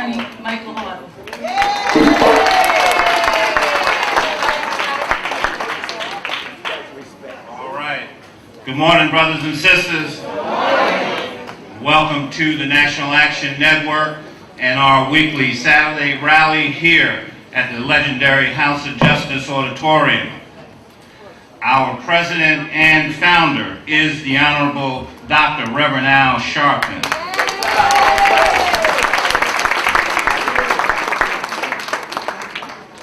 Attorney Michael Harlem. All right. Good morning, brothers and sisters. Welcome to the National Action Network and our weekly Saturday rally here at the legendary House of Justice Auditorium. Our president and founder is the Honorable Dr. Reverend Al Sharpton.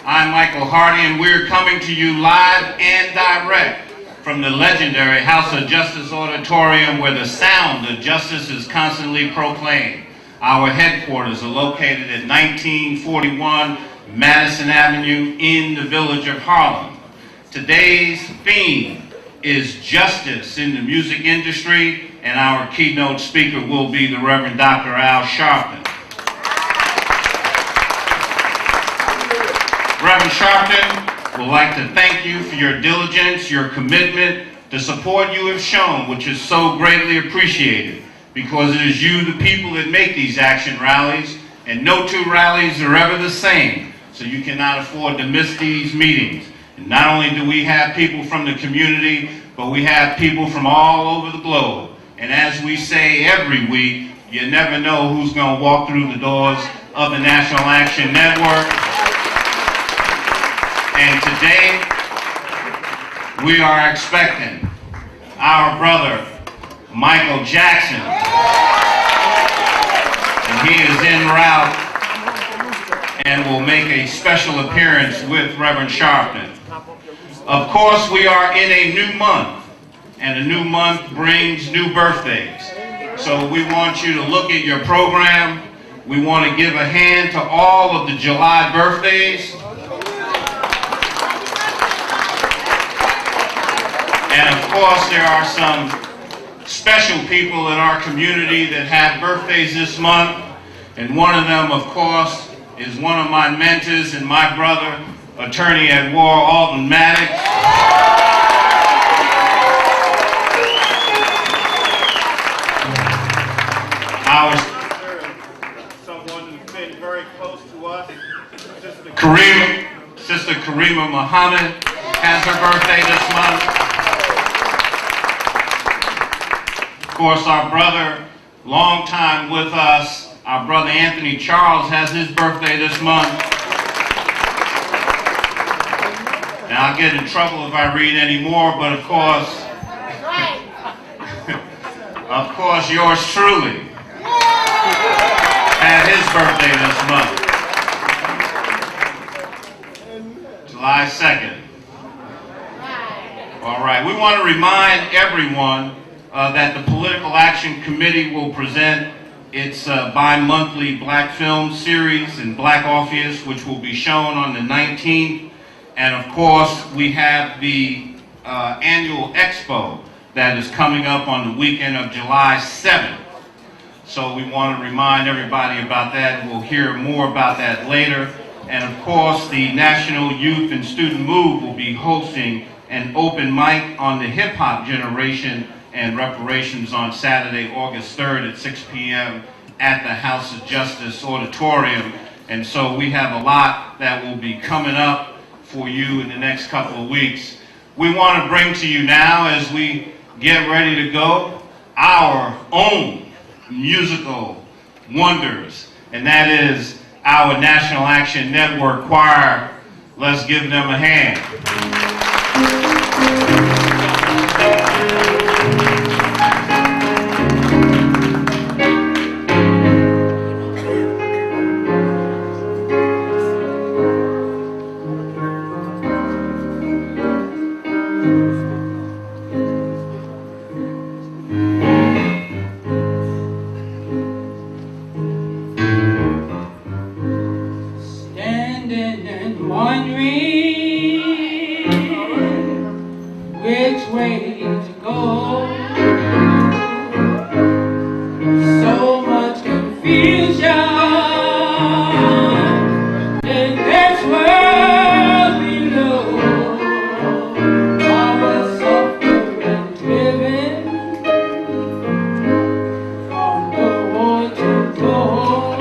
I'm Michael Hardy, and we're coming to you live and direct from the legendary House of Justice Auditorium, where the sound of justice is constantly proclaimed. Our headquarters are located at 1941 Madison Avenue in the village of Harlem. Today's theme is justice in the music industry, and our keynote speaker will be the Reverend Dr. Al Sharpton. Reverend Sharpton would like to thank you for your diligence, your commitment, the support you have shown, which is so greatly appreciated, because it is you, the people, that make these action rallies, and no two rallies are ever the same, so you cannot afford to miss these meetings. And not only do we have people from the community, but we have people from all over the globe. And as we say every week, you never know who's going to walk through the doors of the National Action Network. And today, we are expecting our brother, Michael Jackson. And he is en route and will make a special appearance with Reverend Sharpton. Of course, we are in a new month, and a new month brings new birthdays. So we want you to look at your program. We want to give a hand to all of the July birthdays. And of course, there are some special people in our community that have birthdays this month. And one of them, of course, is one of my mentors and my brother, Attorney at War Alton Maddox. Someone who's been very close to us, Sister Karima Muhammad has her birthday this month. Of course, our brother, long time with us, our brother Anthony Charles has his birthday this month. And I'll get in trouble if I read any more, but of course, yours truly had his birthday this month. July 2nd. All right, we want to remind everyone that the Political Action Committee will present its bi-monthly Black Film Series in Black Orpheus, which will be shown on the 19th. And of course, we have the annual expo that is coming up on the weekend of July 7th. So we want to remind everybody about that. We'll hear more about that later. And of course, the National Youth and Student Move will be hosting an open mic on the hip-hop generation and reparations on Saturday, August 3rd at 6 p.m. at the House of Justice Auditorium. And so we have a lot that will be coming up for you in the next couple of weeks. We want to bring to you now, as we get ready to go, our own musical wonders, and that is our National Action Network choir. Let's give them a hand. Standing and wondering which way to go. So much confusion in this world below. Our suffering driven from door to door.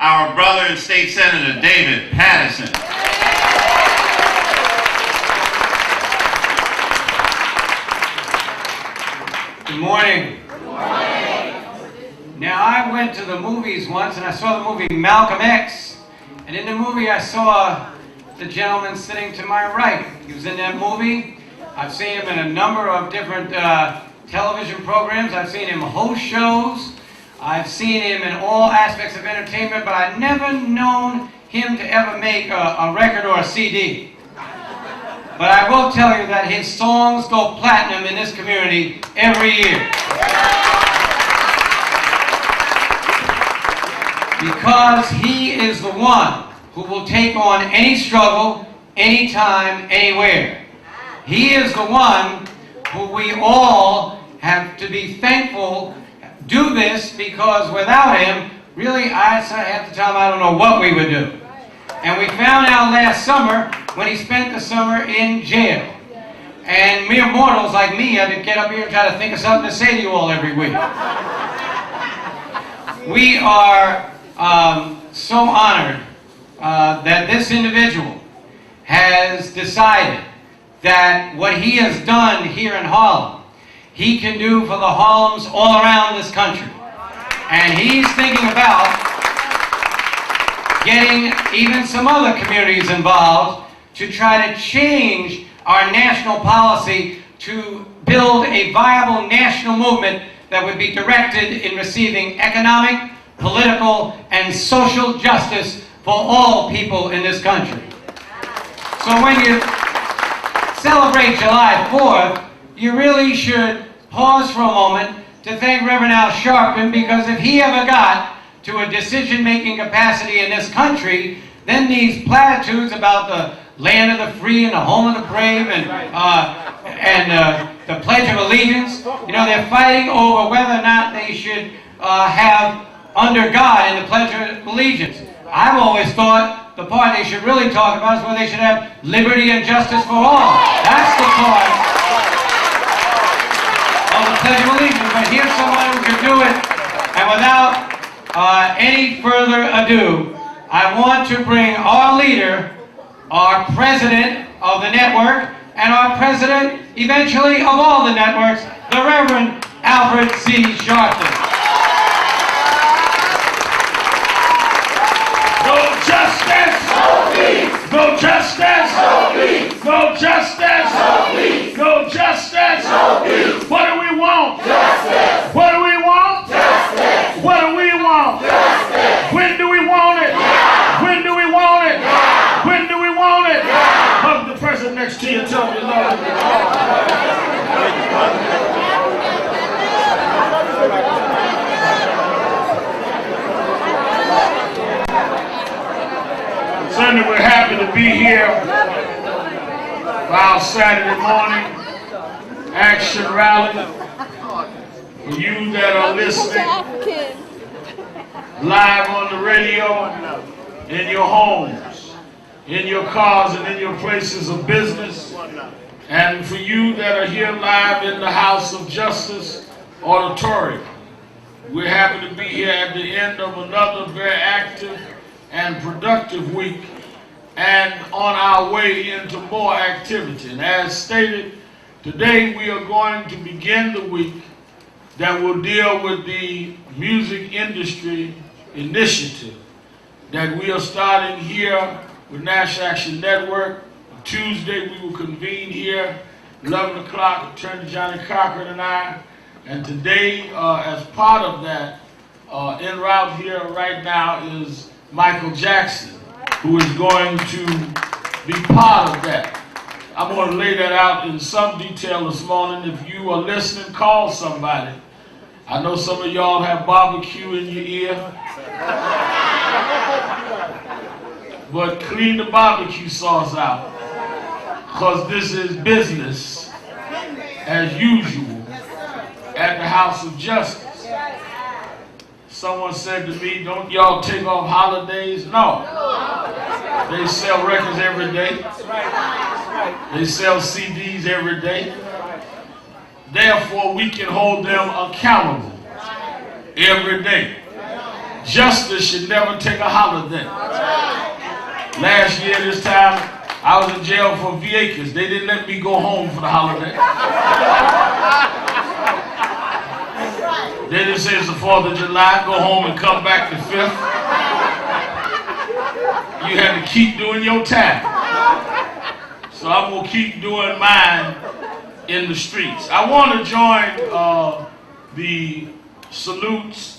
our brother and state senator, David Paterson. Good morning. Now, I went to the movies once and I saw the movie Malcolm X. And in the movie I saw the gentleman sitting to my right. He was in that movie. I've seen him in a number of different television programs. I've seen him host shows. I've seen him in all aspects of entertainment, but I've never known him to ever make a record or a CD. But I will tell you that his songs go platinum in this community every year. Because he is the one who will take on any struggle, anytime, anywhere. He is the one who we all have to be thankful do this, because without him, really, I have to tell him I don't know what we would do. And we found out last summer when he spent the summer in jail. And mere mortals like me had to get up here and try to think of something to say to you all every week. We are so honored that this individual has decided that what he has done here in Harlem, he can do for the Harlems all around this country. And he's thinking about getting even some other communities involved to try to change our national policy to build a viable national movement that would be directed in receiving economic, political, and social justice for all people in this country. So when you celebrate July 4th, you really should pause for a moment to thank Reverend Al Sharpton, because if he ever got to a decision-making capacity in this country, then these platitudes about the land of the free and the home of the brave and the Pledge of Allegiance, you know, they're fighting over whether or not they should have under God in the Pledge of Allegiance. I've always thought the part they should really talk about is where they should have liberty and justice for all. That's the part of the Pledge of Allegiance. But here's someone who can do it. And without any further ado, I want to bring our leader, our president of the network, and our president, eventually, of all the networks, the Reverend Alfred C. Sharpton. No justice! No peace! No justice! No peace! No justice! No peace! No justice! No peace! What do we want? Justice! What do we want? Justice! What do we want? Justice! When do we want it? Now! When do we want it? Now! When do we want it? Now! Hug the person next to you and tell them you love them. Certainly we're happy to be here for our Saturday morning action rally. For you that are listening live on the radio, in your homes, in your cars, and in your places of business. And for you that are here live in the House of Justice auditorium, we're happy to be here at the end of another very active and productive week, and on our way into more activity. And as stated, today we are going to begin the week that will deal with the music industry initiative that we are starting here with National Action Network. Tuesday we will convene here, 11 o'clock, Attorney Johnny Cochran and I. And today, as part of that, en route here right now is Michael Jackson, who is going to be part of that. I'm going to lay that out in some detail this morning. If you are listening, call somebody. I know some of y'all have barbecue in your ear. But clean the barbecue sauce out, because this is business as usual at the House of Justice. Someone said to me, don't y'all take off holidays? No. They sell records every day. They sell CDs every day. Therefore, we can hold them accountable every day. Justice should never take a holiday. Last year this time, I was in jail for Vieques. They didn't let me go home for the holiday. They just say it's the 4th of July, go home and come back the 5th. You had to keep doing your time. So I'm going to keep doing mine in the streets. I want to join the salutes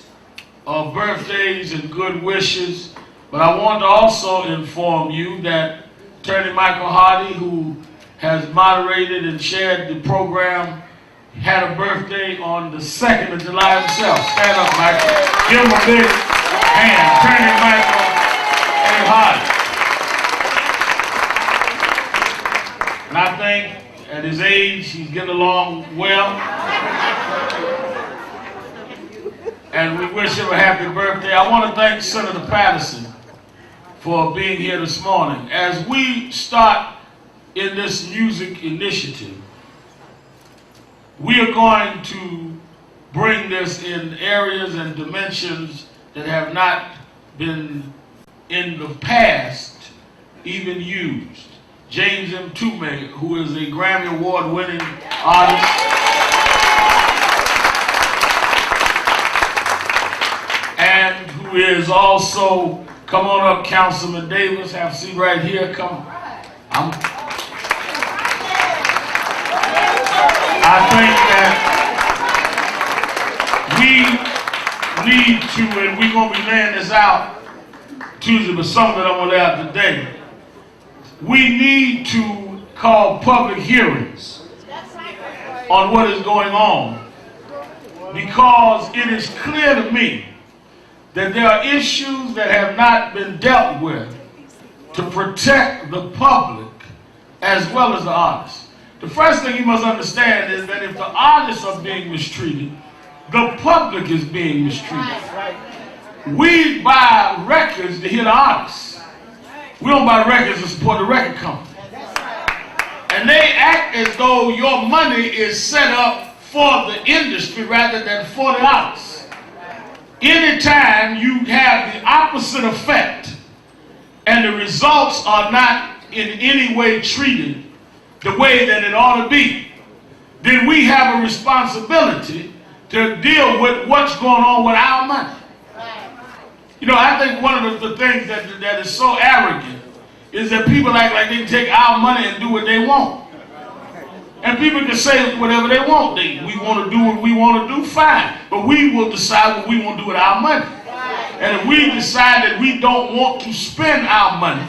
of birthdays and good wishes, but I want to also inform you that Attorney Michael Hardy, who has moderated and chaired the program, had a birthday on the 2nd of July himself. Stand up, Michael. Give him a big hand. Attorney Michael A. Hardy. And I think at his age, he's getting along well. And we wish him a happy birthday. I want to thank Senator Patterson for being here this morning. As we start in this music initiative, we are going to bring this in areas and dimensions that have not been in the past even used. James M. Tume, who is a Grammy Award winning artist, and who is also, come on up, Councilman Davis, have a seat right here, come. I think that we need to, and we're going to be laying this out Tuesday, but some of it I'm going to lay out today. We need to call public hearings on what is going on, because it is clear to me that there are issues that have not been dealt with to protect the public as well as the artists. The first thing you must understand is that if the artists are being mistreated, the public is being mistreated. We buy records to hear the artists. We don't buy records to support the record company. And they act as though your money is set up for the industry rather than for the artists. Anytime you have the opposite effect and the results are not in any way treated the way that it ought to be, then we have a responsibility to deal with what's going on with our money. You know, I think one of the things that is so arrogant is that people act like they can take our money and do what they want. And people can say whatever they want. We want to do what we want to do, fine. But we will decide what we want to do with our money. And if we decide that we don't want to spend our money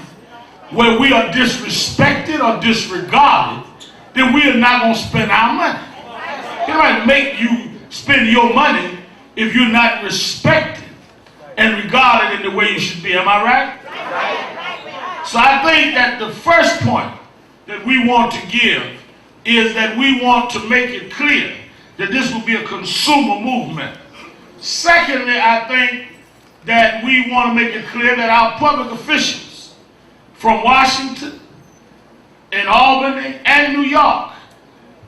where we are disrespected or disregarded, then we are not going to spend our money. It might make you spend your money if you're not respected and regarded in the way you should be. Am I right? So I think that the first point that we want to give is that we want to make it clear that this will be a consumer movement. Secondly, I think that we want to make it clear that our public officials from Washington and Albany and New York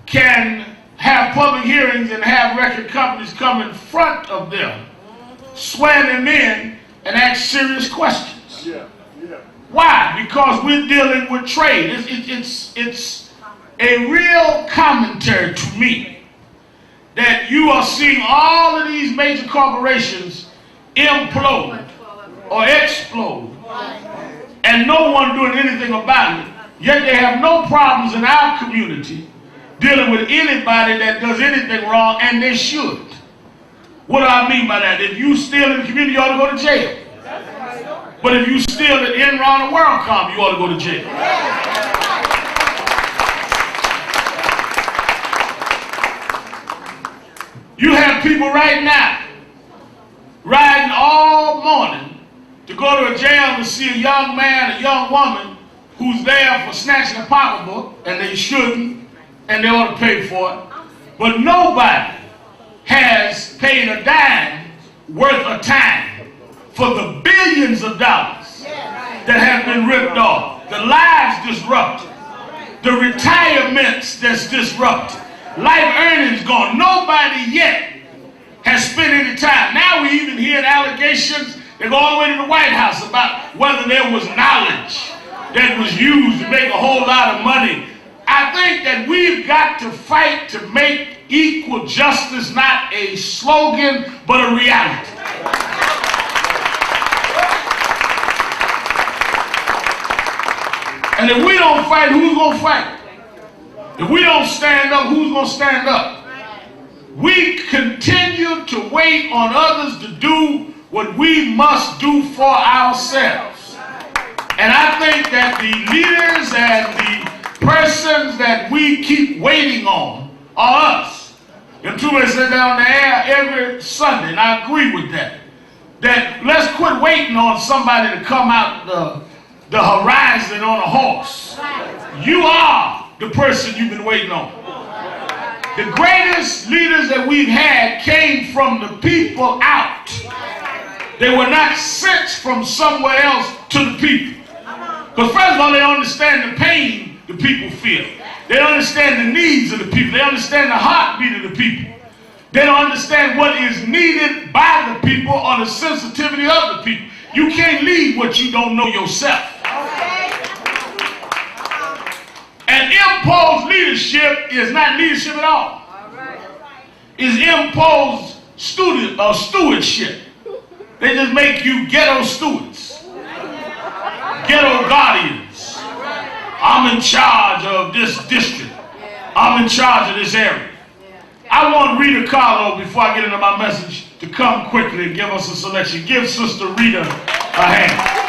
can have public hearings and have record companies come in front of them, swear them in, and ask serious questions. Why? Because we're dealing with trade. It's a real commentary to me that you are seeing all of these major corporations implode or explode and no one doing anything about it, yet they have no problems in our community dealing with anybody that does anything wrong, and they should. What do I mean by that? If you steal in the community, you ought to go to jail. But if you steal at Enron or WorldCom, you ought to go to jail. You have people right now riding all morning to go to a jail to see a young man, a young woman who's there for snatching a pocketbook, and they shouldn't, and they ought to pay for it. But nobody has paid a dime worth of time for the billions of dollars that have been ripped off, the lives disrupted, the retirements that's disrupted, life earnings gone. Nobody yet has spent any time. Now we even hear allegations They go all the way to the White House about whether there was knowledge that was used to make a whole lot of money. I think that we've got to fight to make equal justice not a slogan, but a reality. And if we don't fight, who's going to fight? If we don't stand up, who's going to stand up? We continue to wait on others to do what we must do for ourselves. And I think that the leaders and the persons that we keep waiting on are us. And Truman said down the air every Sunday, and I agree with that. That let's quit waiting on somebody to come out the horizon on a horse. You are the person you've been waiting on. The greatest leaders that we've had came from the people out. They were not sent from somewhere else to the people. Because first of all, they understand the pain the people feel. They understand the needs of the people. They understand the heartbeat of the people. They don't understand what is needed by the people or the sensitivity of the people. You can't lead what you don't know yourself. And imposed leadership is not leadership at all. It's imposed stewardship. They just make you ghetto stewards, ghetto guardians. I'm in charge of this district. I'm in charge of this area. I want Rita Carlo, before I get into my message, to come quickly and give us a selection. Give Sister Rita a hand.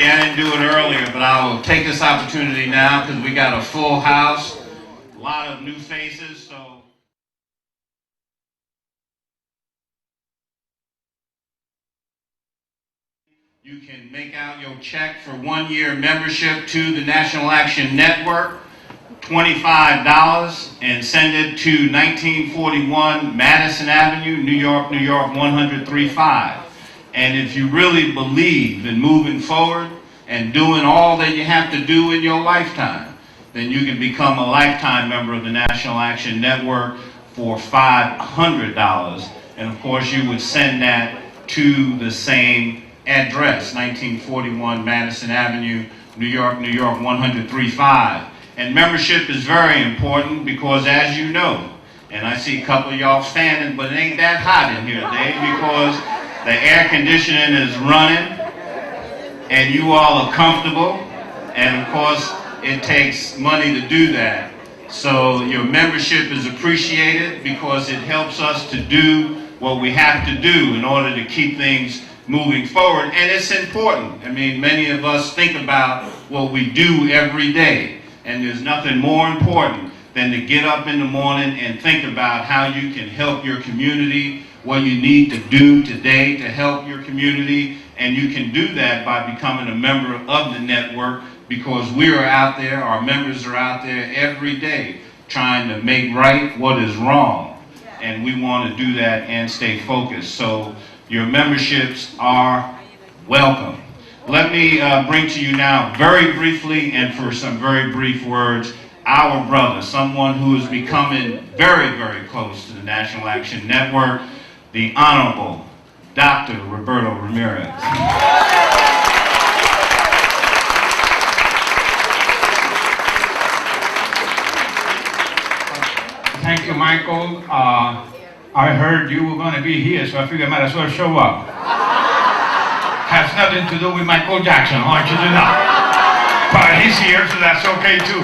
I didn't do it earlier, but I will take this opportunity now because we got a full house, a lot of new faces, so. You can make out your check for 1 year membership to the National Action Network, $25, and send it to 1941 Madison Avenue, New York, New York 1035. And if you really believe in moving forward and doing all that you have to do in your lifetime, then you can become a lifetime member of the National Action Network for $500. And of course, you would send that to the same address, 1941 Madison Avenue, New York, New York 1035. And membership is very important because, as you know, and I see a couple of y'all standing, but it ain't that hot in here today because the air conditioning is running and you all are comfortable. And of course, it takes money to do that. So your membership is appreciated because it helps us to do what we have to do in order to keep things moving forward. And it's important. I mean, many of us think about what we do every day. And there's nothing more important than to get up in the morning and think about how you can help your community, what you need to do today to help your community. And you can do that by becoming a member of the network, because we are out there, our members are out there every day trying to make right what is wrong. And we want to do that and stay focused. So your memberships are welcome. Let me bring to you now, very briefly and for some very brief words, our brother, someone who is becoming very, very close to the National Action Network, the Honorable Dr. Roberto Ramirez. Thank you, Michael. I heard you were going to be here, so I figured I might as well show up. Has nothing to do with Michael Jackson, I want you to know. But he's here, so that's okay too.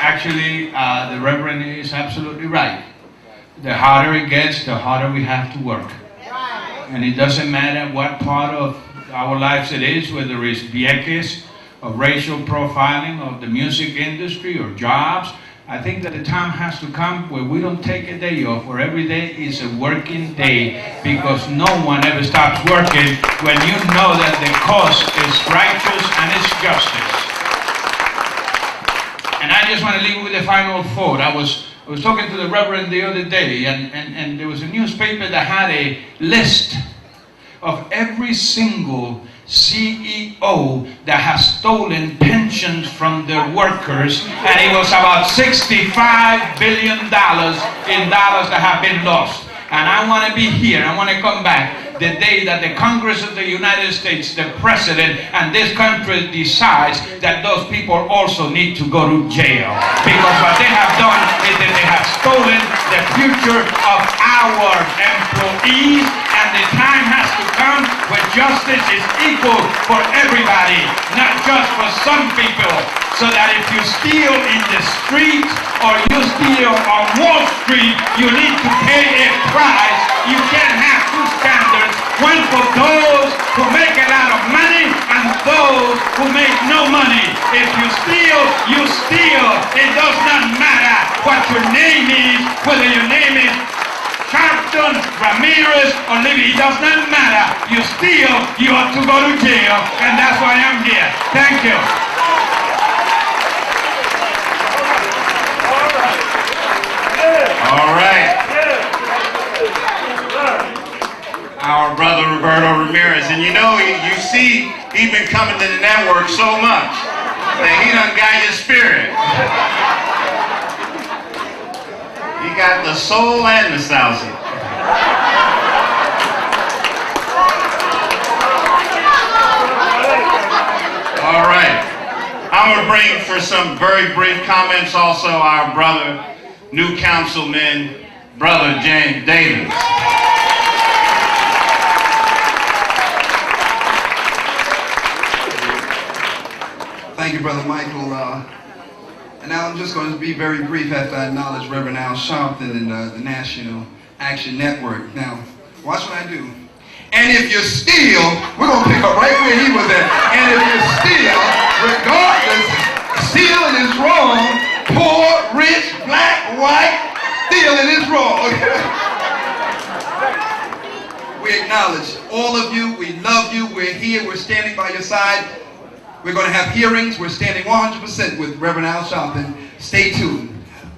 Actually, the Reverend is absolutely right. The harder it gets, the harder we have to work. And it doesn't matter what part of our lives it is, whether it's Vieques, of racial profiling, of the music industry, or jobs. I think that the time has to come where we don't take a day off, where every day is a working day, because no one ever stops working when you know that the cause is righteous and it's justice. And I just want to leave with a final thought. I was talking to the Reverend the other day, and there was a newspaper that had a list of every single CEO that has stolen pensions from their workers, and it was about $65 billion in dollars that have been lost. And I want to be here, I want to come back the day that the Congress of the United States, the President, and this country decides that those people also need to go to jail. Because what they have done is that they have stolen the future of our employees, and the time has to come where justice is equal for everybody, not just for some people. So that if you steal in the street or you steal on Wall Street, you need to pay a price. You can't have two standards, one for those who make a lot of money and those who make no money. If you steal, you steal. It does not matter what your name is, whether your name is Sharpton, Ramirez, or Libby. It does not matter. You steal, you ought to go to jail, and that's why I'm here. Thank you. All right. Our brother Roberto Ramirez. And you know, you see, he's been coming to the network so much that he done got your spirit. He got the soul and nostalgia. All right. I'm going to bring for some very brief comments also our brother, new councilman, Brother James Davis. Thank you, Brother Michael. And now I'm just going to be very brief after I acknowledge Reverend Al Sharpton and the National Action Network. Now, watch what I do. And if you steal, we're going to pick up right where he was at. And if you steal, regardless, stealing is wrong. Poor, rich, black, white, stealing is wrong. We acknowledge all of you. We love you. We're here. We're standing by your side. We're going to have hearings. We're standing 100% with Reverend Al Sharpton. Stay tuned.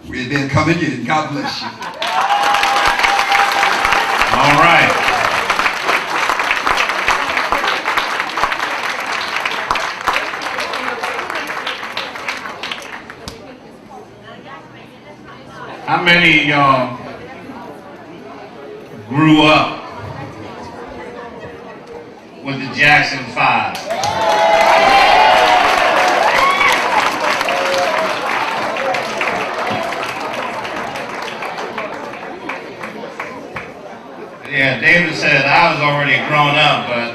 We're there coming in. God bless you. All right. How many of y'all grew up with the Jackson 5? Yeah, David said I was already grown up, but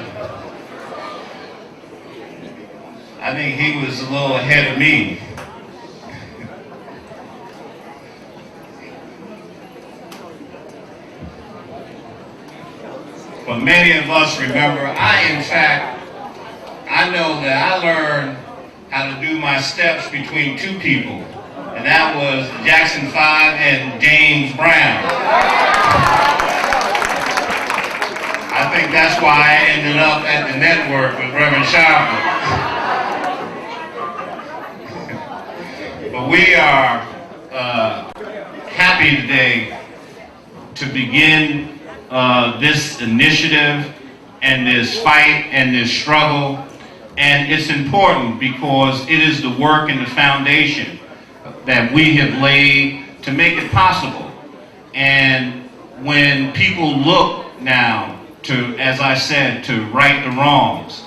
I think he was a little ahead of me. But many of us remember, I know that I learned how to do my steps between two people, and that was Jackson 5 and James Brown. I think that's why I ended up at the network with Reverend Sharpton. But we are happy today to begin this initiative and this fight and this struggle. And it's important because it is the work and the foundation that we have laid to make it possible. And when people look now to, as I said, to right the wrongs,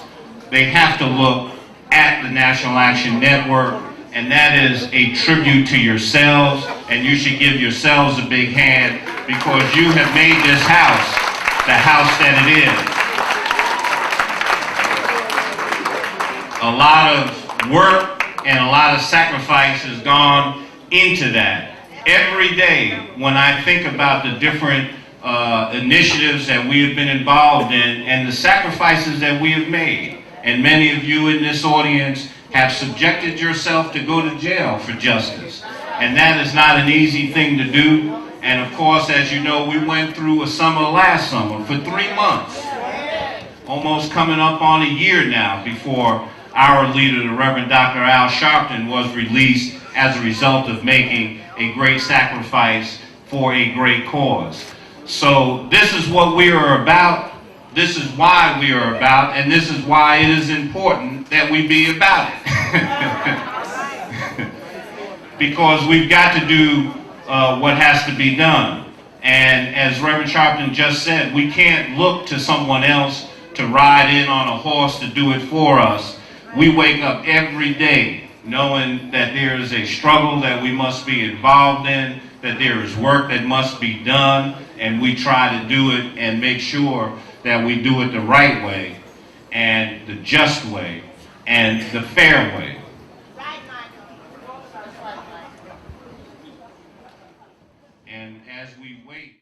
they have to look at the National Action Network, and that is a tribute to yourselves, and you should give yourselves a big hand because you have made this house the house that it is. A lot of work and a lot of sacrifice has gone into that. Every day when I think about the different initiatives that we have been involved in and the sacrifices that we have made, and many of you in this audience have subjected yourself to go to jail for justice, and that is not an easy thing to do. And of course, as you know, we went through a summer last summer for 3 months, almost coming up on a year now, before our leader, the Reverend Dr. Al Sharpton, was released as a result of making a great sacrifice for a great cause. So this is what we are about, this is why we are about, and this is why it is important that we be about it. Because we've got to do what has to be done. And as Reverend Sharpton just said, we can't look to someone else to ride in on a horse to do it for us. We wake up every day knowing that there is a struggle that we must be involved in, that there is work that must be done, and we try to do it and make sure that we do it the right way, and the just way, and the fair way. And as we wait,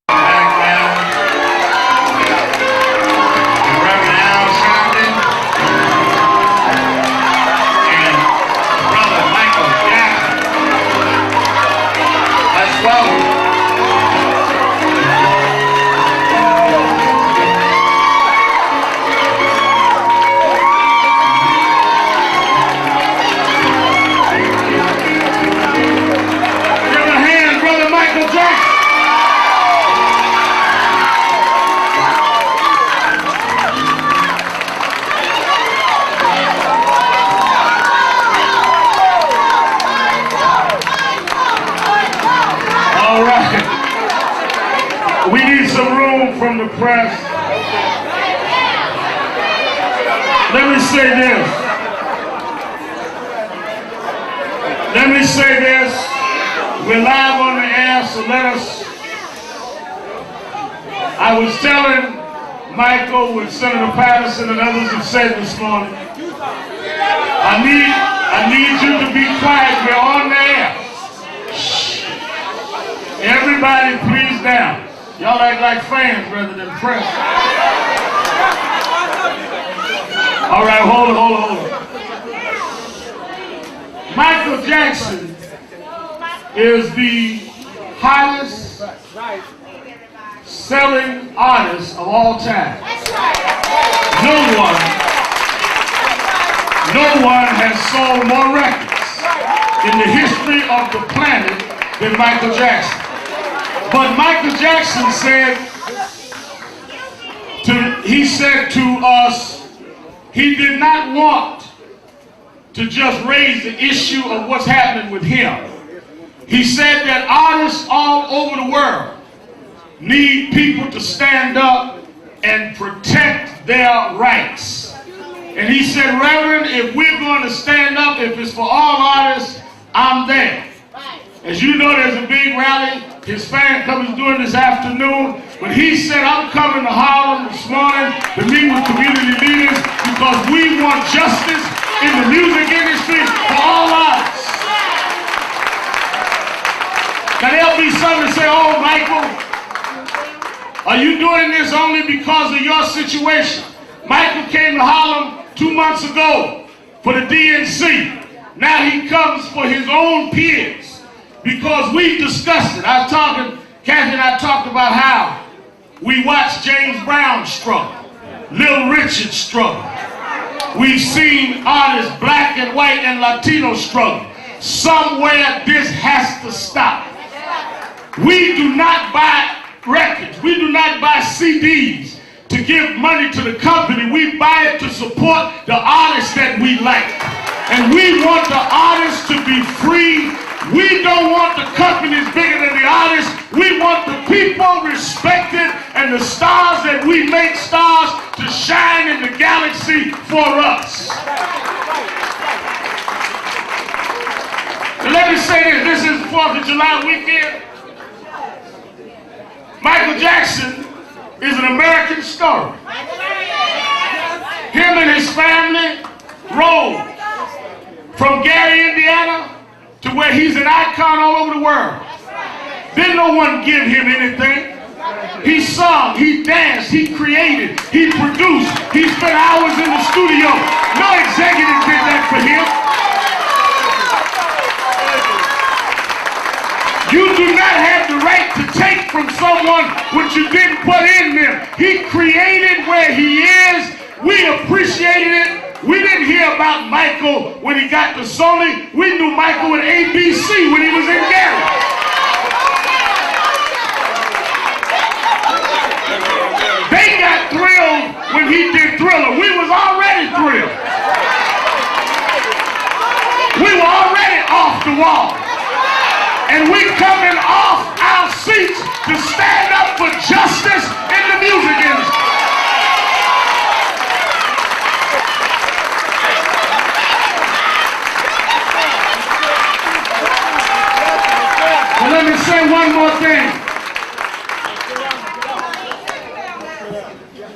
back down to Reverend Al Sharpton and Brother Michael Jackson. Let's go. We need some room from the press. Let me say this. We're live on the air, so let us. I was telling Michael, with Senator Patterson and others have said this morning, I need you to be quiet. We're on the air. Shh. Everybody, please down. Y'all act like fans rather than press. All right, hold on. Michael Jackson is the highest selling artist of all time. No one has sold more records in the history of the planet than Michael Jackson. But Michael Jackson said to us, he did not want to just raise the issue of what's happening with him. He said that artists all over the world need people to stand up and protect their rights. And he said, Reverend, if we're going to stand up, if it's for all artists, I'm there. As you know, there's a big rally his fan club is doing this afternoon. But he said, I'm coming to Harlem this morning to meet with community leaders because we want justice in the music industry for all artists. Now there'll be some that say, oh, Michael, are you doing this only because of your situation? Michael came to Harlem 2 months ago for the DNC. Now he comes for his own peers because we discussed it. Kathy and I talked about how we watched James Brown struggle, Little Richard struggle. We've seen artists, black and white and Latino struggle. Somewhere this has to stop. We do not buy records. We do not buy CDs to give money to the company. We buy it to support the artists that we like. And we want the artists to be free. We don't want the companies bigger than the artists. We want the people respected and the stars that we make stars to shine in the galaxy for us. And let me say this is 4th of July weekend. Michael Jackson is an American story. Him and his family rode from Gary, Indiana, to where he's an icon all over the world. Didn't no one give him anything. He sung, he danced, he created, he produced, he spent hours in the studio. No executive did that for him. You do not have the right to take from someone what you didn't put in them. He created where he is. We appreciated it. We didn't hear about Michael when he got to Sony. We knew Michael with ABC when he was in Gary. They got thrilled when he did Thriller. We was already thrilled. We were already off the wall. And we coming off our seats to stand up for justice in the music industry. Well, let me say one more thing.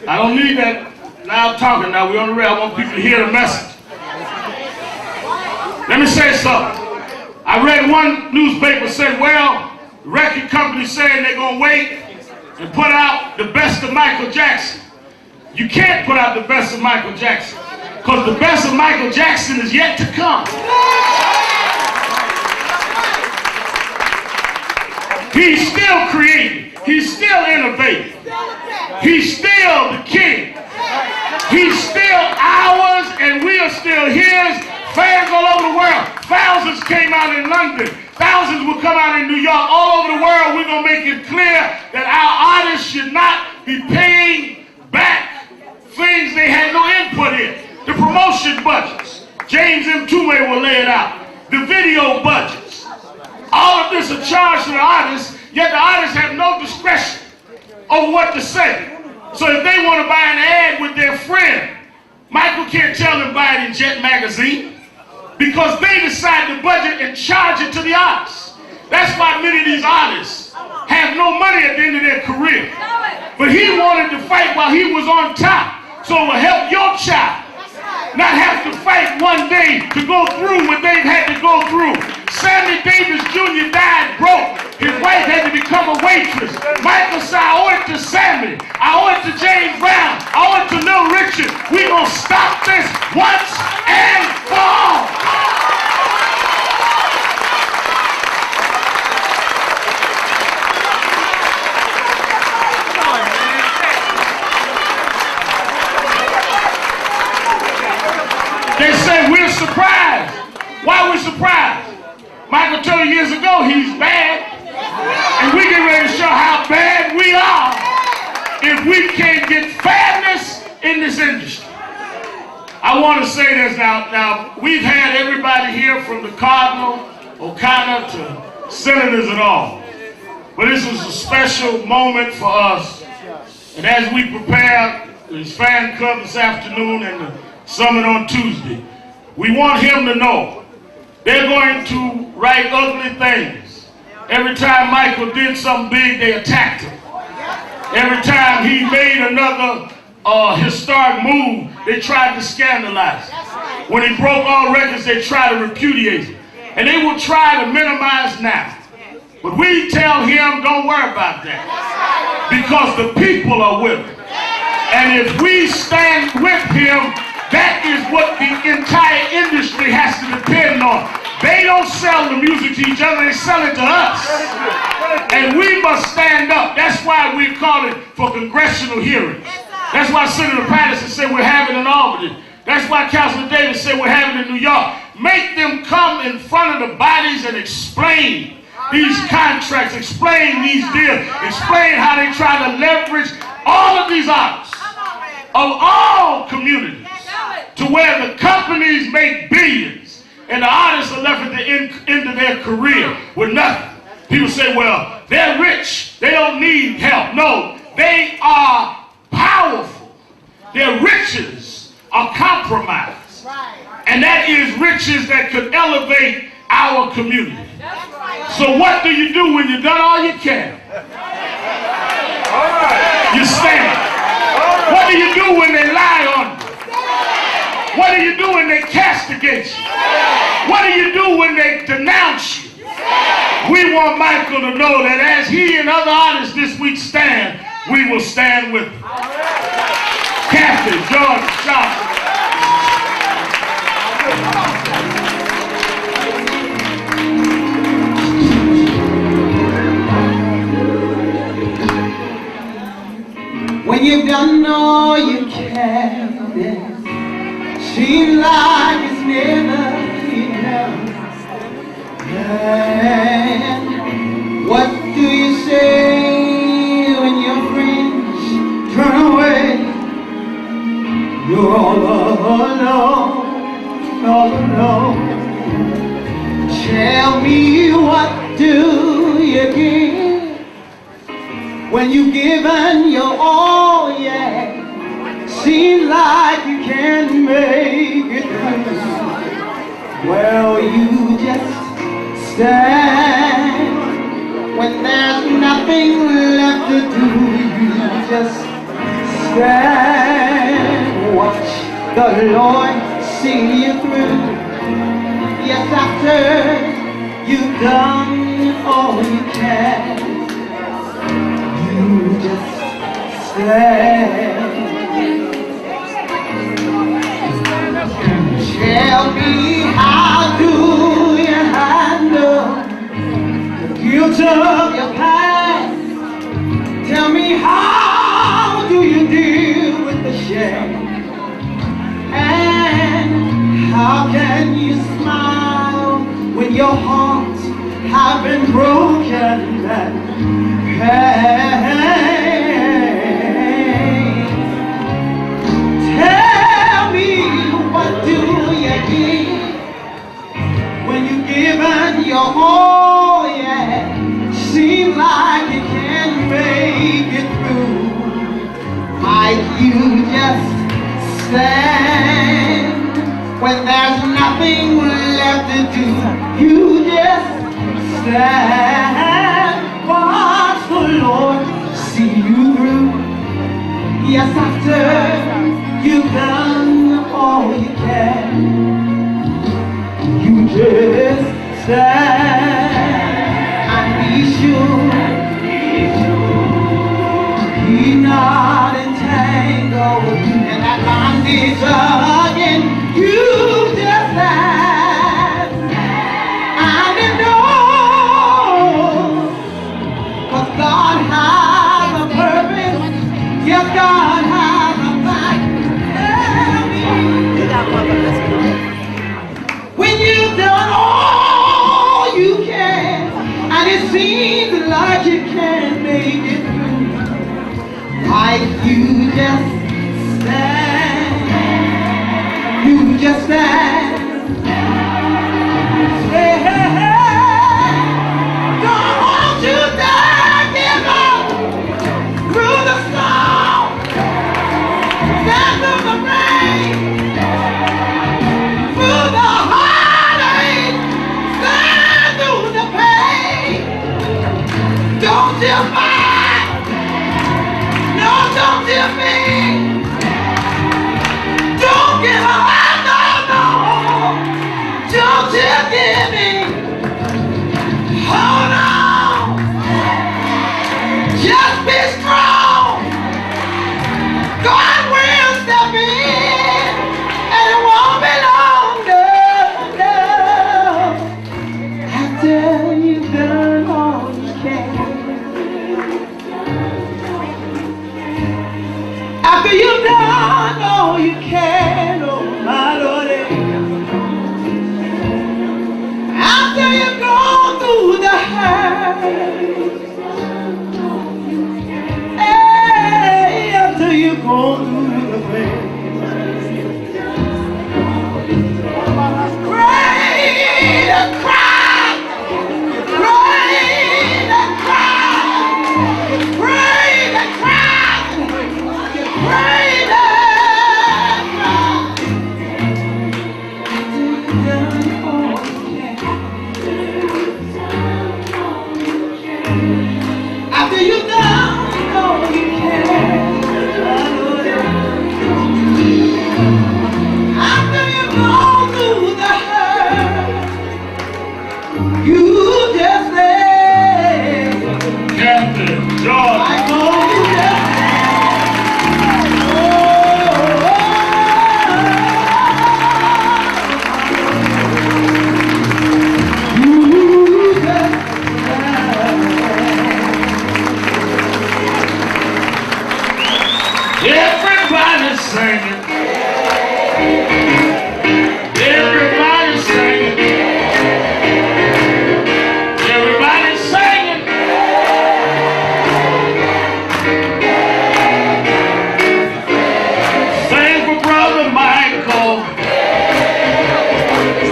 I don't need that loud talking now. We're on the rail. I want people to hear the message. Let me say something. I read one newspaper said, well, the record company saying they're going to wait and put out the best of Michael Jackson. You can't put out the best of Michael Jackson because the best of Michael Jackson is yet to come. He's still creating. He's still innovating. He's still the king. He's still ours and we are still his. Fans all over the world. Thousands came out in London. Thousands will come out in New York. All over the world, we're going to make it clear that our artists should not be paying back things they had no input in. The promotion budgets. James M. Tume will lay it out. The video budgets. All of this are charged to the artists, yet the artists have no discretion over what to say. So if they want to buy an ad with their friend, Michael can't tell them buy it in Jet Magazine. Because they decide the budget and charge it to the artists. That's why many of these artists have no money at the end of their career. But he wanted to fight while he was on top. So it will help your child not have to fight one day to go through what they've had to go through. Sammy Davis Jr. died broke. His wife had to become a waitress. Michael said, I owe it to Sammy. I owe it to James Brown. I owe it to Little Richard. We're going to stop this once and for all. surprised. Why we're surprised? Michael told you years ago he's bad. And we get ready to show how bad we are if we can't get fairness in this industry. I want to say this now. Now, we've had everybody here from the Cardinal, O'Connor to senators and all. But this is a special moment for us. And as we prepare his fan club this afternoon and the summit on Tuesday, we want him to know they're going to write ugly things. Every time Michael did something big, they attacked him. Every time he made another historic move, they tried to scandalize him. When he broke all records, they tried to repudiate him. And they will try to minimize now. But we tell him, don't worry about that. Because the people are with him. And if we stand with him, that is what the entire industry has to depend on. They don't sell the music to each other, they sell it to us. And we must stand up. That's why we're calling for congressional hearings. That's why Senator Patterson said we're having in Albany. That's why Councilman Davis said we're having in New York. Make them come in front of the bodies and explain these contracts, explain these deals, explain how they try to leverage all of these artists of all communities to where the companies make billions and the artists are left at the end of their career with nothing. People say, well, they're rich. They don't need help. No, they are powerful. Their riches are compromised. And that is riches that could elevate our community. So what do you do when you've done all you can? You stand. What do you do when they lie on you? What do you do when they castigate you? What do you do when they denounce you? We want Michael to know that as he and other artists this week stand, we will stand with him. Kathy, George, Sharpton. When you've done all you can, seems like it's never enough. And what do you say when your friends turn away? You're all alone, all alone. Tell me, what do you give when you've given your all? Yeah, seems like you can't make it through. Well, you just stand when there's nothing left to do. You just stand, watch the Lord see you through. Yes, after you've done all you can, you just stand. Tell me, how do you handle the guilt of your past? Tell me, how do you deal with the shame? And how can you smile when your heart has been broken and pain? Tell me, what do you give when you've given your all? Yeah, seems like you can't make it through. Might you just stand when there's nothing left to do? You just stand, watch the Lord see you through. Yes, after you've done all you can, you just stand and be sure he's not entangled in that bondage again. You just stand and know, 'cause God has a purpose. Yes, God has a plan. it seems like you can't make it through, like you just stand, you just stand. Say, hey, hey, don't want you to give up through the storm, stand through the rain, through the heartache, stand through the pain. Don't you mind, no, don't you mean, don't give up, no, no, don't you give me, hold on, just be strong, God will step in, and it won't be long, no, after you've done all you can. After you've done all you can, oh my Lord, after you've gone through the hurt, hey, after you've gone through the pain, pray and cry, pray and cry, pray and cry, pray and cry. After you've done all you can, after you've gone through the hurt, you just say, Captain George. I know you just Everybody's singing. Everybody's singing. Everybody's singing. Sing for Brother Michael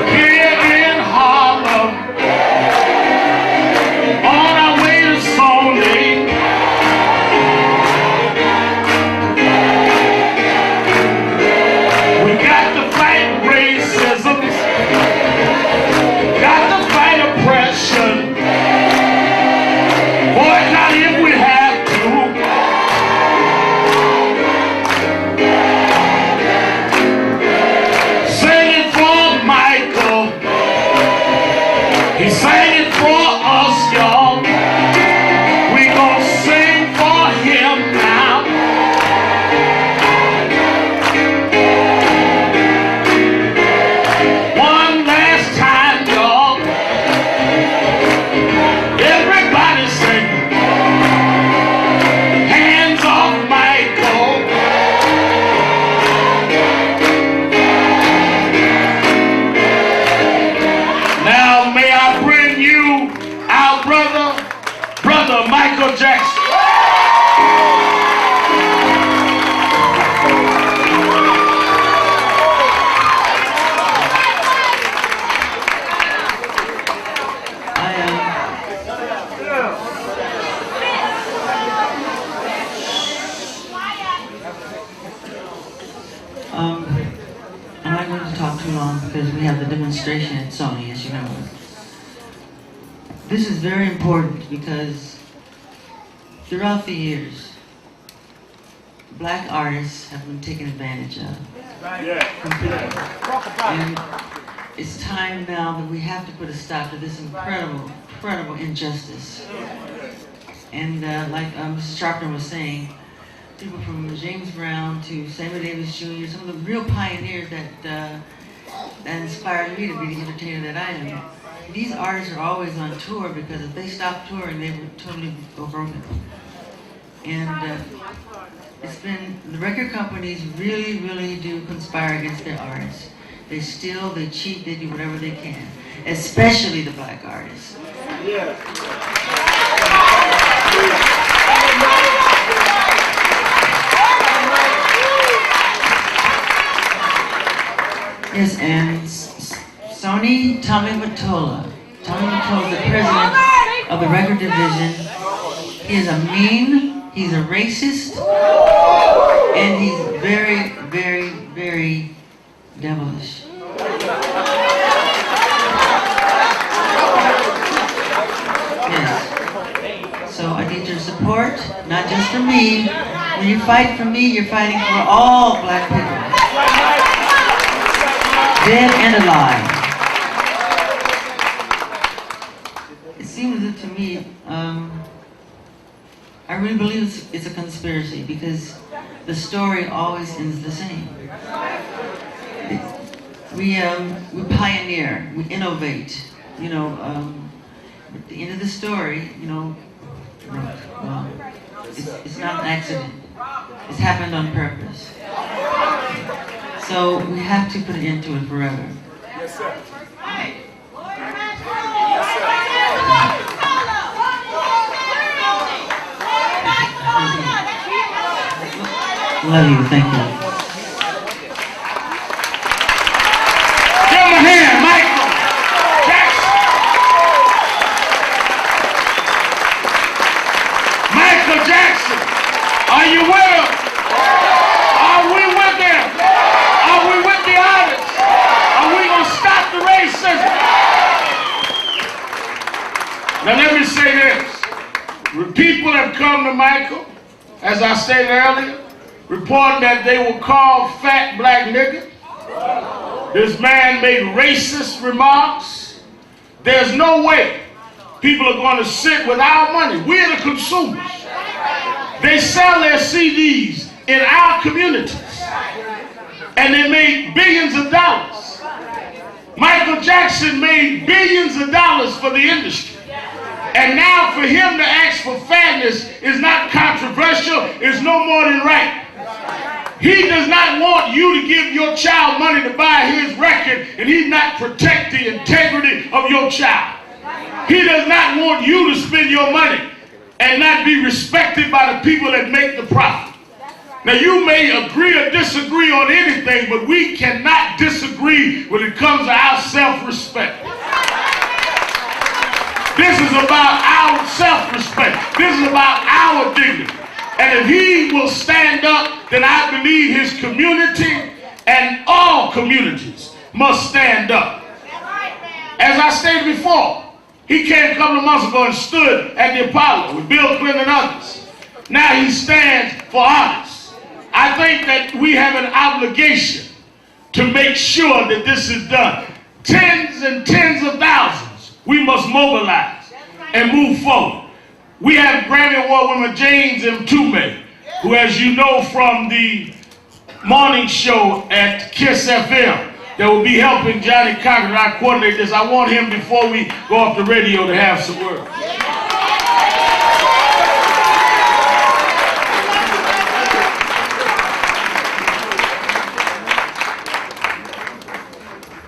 here in Harlem on our way to Sony. We got to fight racism, got to fight oppression, boycott if we have to. Sing it for Michael, he's singing for us, y'all. We gon' sing for him now. One last time, y'all. Everybody sing. Hands off Michael. Now may I bring you our brother Michael Jackson. I'm not going to talk too long because we have the demonstration at Sony, as you know. This is very important because throughout the years, black artists have been taken advantage of. And it's time now that we have to put a stop to this incredible injustice. And like Mrs. Sharpton was saying, people from James Brown to Sammy Davis Jr., some of the real pioneers that inspired me to be the entertainer that I am. These artists are always on tour because if they stopped touring, they would totally go broken. And it's been, the record companies really do conspire against their artists. They steal, they cheat, they do whatever they can. especially the black artists. Yes, and Tommy Mottola, the president of the record division. He is a mean, he's a racist, and he's very, very, very devilish. Yes. So I need your support, not just for me. When you fight for me, you're fighting for all black people. Dead and alive. It seems to me, I really believe it's a conspiracy because the story always ends the same. We pioneer, we innovate, you know, at the end of the story, you know, it's not an accident. It's happened on purpose. So we have to put an end to it forever. Yes, sir. Love you, thank you. Give him a hand, Michael Jackson. Michael Jackson, are you with him? Are we with him? Are we with the artists? Are we going to stop the racism? Now let me say this. People have come to Michael, as I stated earlier, reporting that they were called fat black nigger. This man made racist remarks. There's no way people are going to sit with our money. We're the consumers. They sell their CDs in our communities. And they made billions of dollars. Michael Jackson made billions of dollars for the industry. And now for him to ask for fairness is not controversial, it's no more than right. He does not want you to give your child money to buy his record and he not protect the integrity of your child. He does not want you to spend your money and not be respected by the people that make the profit. Now you may agree or disagree on anything, but we cannot disagree when it comes to our self-respect. This is about our self-respect. This is about our dignity. And if he will stand up, then I believe his community and all communities must stand up. As I stated before, he came a couple of months ago and stood at the Apollo with Bill Clinton and others. Now he stands for artists. I think that we have an obligation to make sure that this is done. Tens and tens of thousands, we must mobilize and move forward. We have Grammy Award winner James M. Tume, who, as you know from the morning show at KISS FM, that will be helping Johnny Cochran. I coordinate this. I want him, before we go off the radio, to have some words.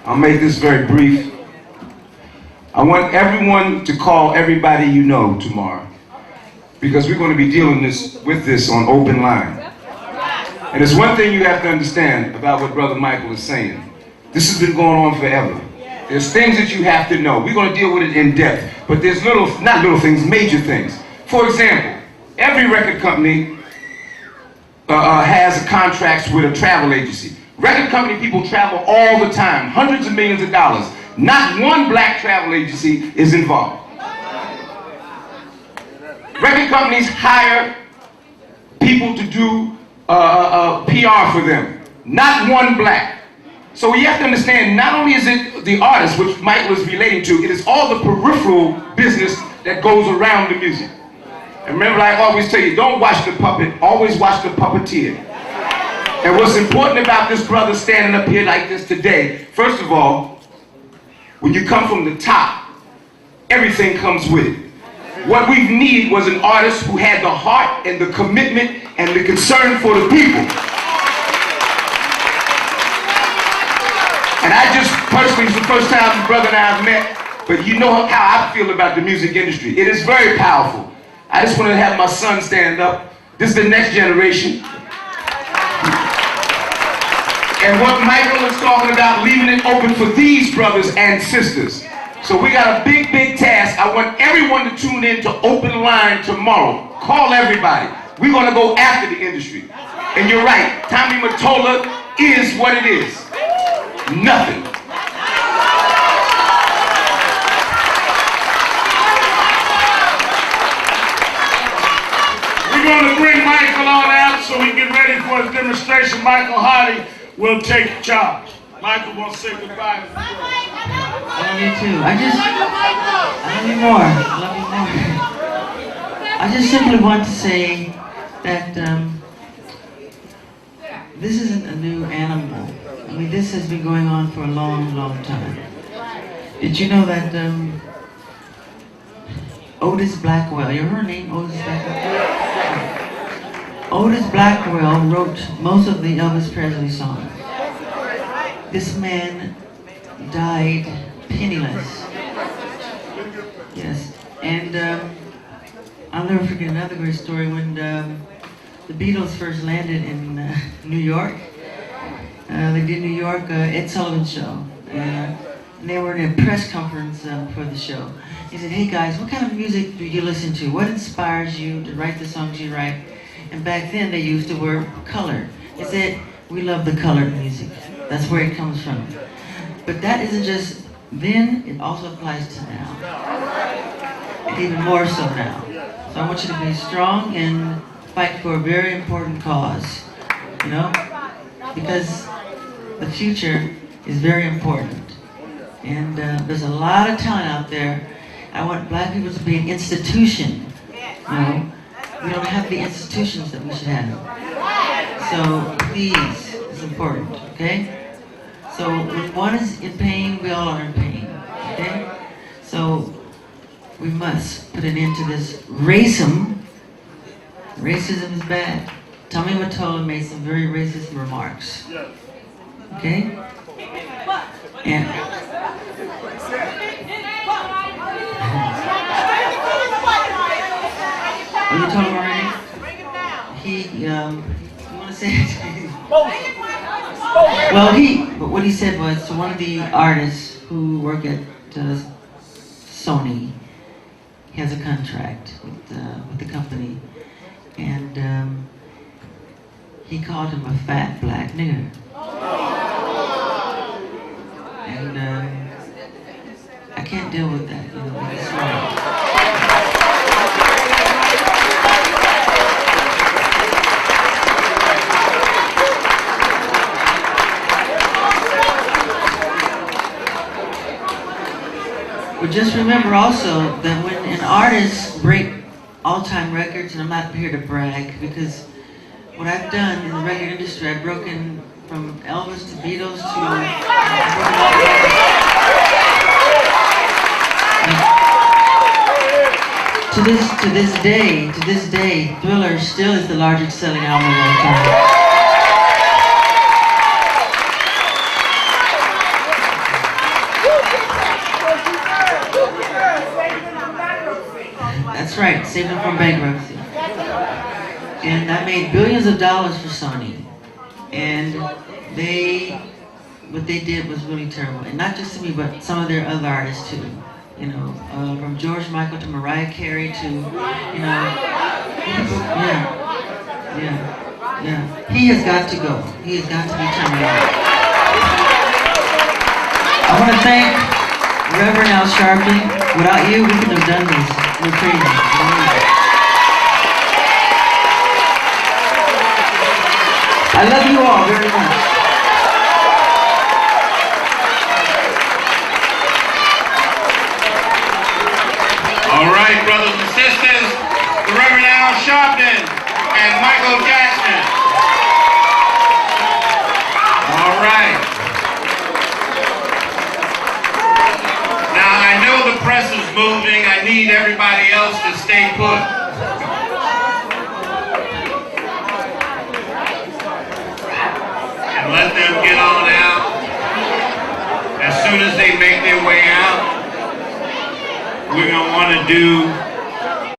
I'll make this very brief. I want everyone to call everybody you know tomorrow, because we're going to be dealing with this on open line. And there's one thing you have to understand about what Brother Michael is saying. This has been going on forever. There's things that you have to know. We're going to deal with it in depth, but there's not little things, major things. For example, every record company has contracts with a travel agency. Record company people travel all the time, hundreds of millions of dollars. Not one black travel agency is involved. Record companies hire people to do PR for them. Not one black. So we have to understand, not only is it the artist, which Mike was relating to, it is all the peripheral business that goes around the music. And remember, I always tell you, don't watch the puppet, always watch the puppeteer. And what's important about this brother standing up here like this today, first of all, when you come from the top, everything comes with it. What we need was an artist who had the heart and the commitment and the concern for the people. And I just personally, it's the first time the brother and I have met, but you know how I feel about the music industry. It is very powerful. I just want to have my son stand up. This is the next generation. And what Michael is talking about, leaving it open for these brothers and sisters. So we got a big, big task. I want everyone to tune in to Open Line tomorrow. Call everybody. We're going to go after the industry. And you're right, Tommy Mottola is what it is. Nothing. We're going to bring Michael on out so he get ready for his demonstration. Michael Hardy will take charge. Michael wants to say goodbye. I love you too. I love you more. I love you more. I just simply want to say that this isn't a new animal. I mean, this has been going on for a long, long time. Did you know that Otis Blackwell, you heard her name, Otis Blackwell? Otis Blackwell wrote most of the Elvis Presley songs. This man died penniless. Yes, and I'll never forget another great story when the Beatles first landed in New York. They did New York Ed Sullivan show, and they were in a press conference for the show. He said, "Hey guys, what kind of music do you listen to? What inspires you to write the songs you write?" And back then they used the word color. They said, "We love the colored music." That's where it comes from. But that isn't just then, it also applies to now. And even more so now. So I want you to be strong and fight for a very important cause. You know? Because the future is very important. And there's a lot of talent out there. I want black people to be an institution. You know? We don't have the institutions that we should have. So please, it's important, okay? So when one is in pain, we all are in pain, okay? So we must put an end to this racism. Racism is bad. Tommy Mottola made some very racist remarks, okay? And oh, you told him already? He, you want to say it? Well, what he said was, to one of the artists who work at Sony, he has a contract with the company, and he called him a fat black nigger. And I can't deal with that, you know, it's wrong. But just remember also that when an artist breaks all-time records, and I'm not here to brag, because what I've done in the record industry, I've broken from Elvis to Beatles to this day, Thriller still is the largest selling album of all time. That's right, saved them from bankruptcy. And I made billions of dollars for Sony. And what they did was really terrible. And not just to me, but some of their other artists too. You know, from George Michael to Mariah Carey to, you know, yeah. He has got to go. He has got to be terminated. I want to thank Reverend Al Sharpton. Without you, we couldn't have done this. We're crazy. I love you all very much. All right, brothers and sisters, the Reverend Al Sharpton and Michael Jackson. All right. Now, I know the press is moving. I need everybody else to stay put. And let them get on out as soon soon as they make their way out, we're going to want to do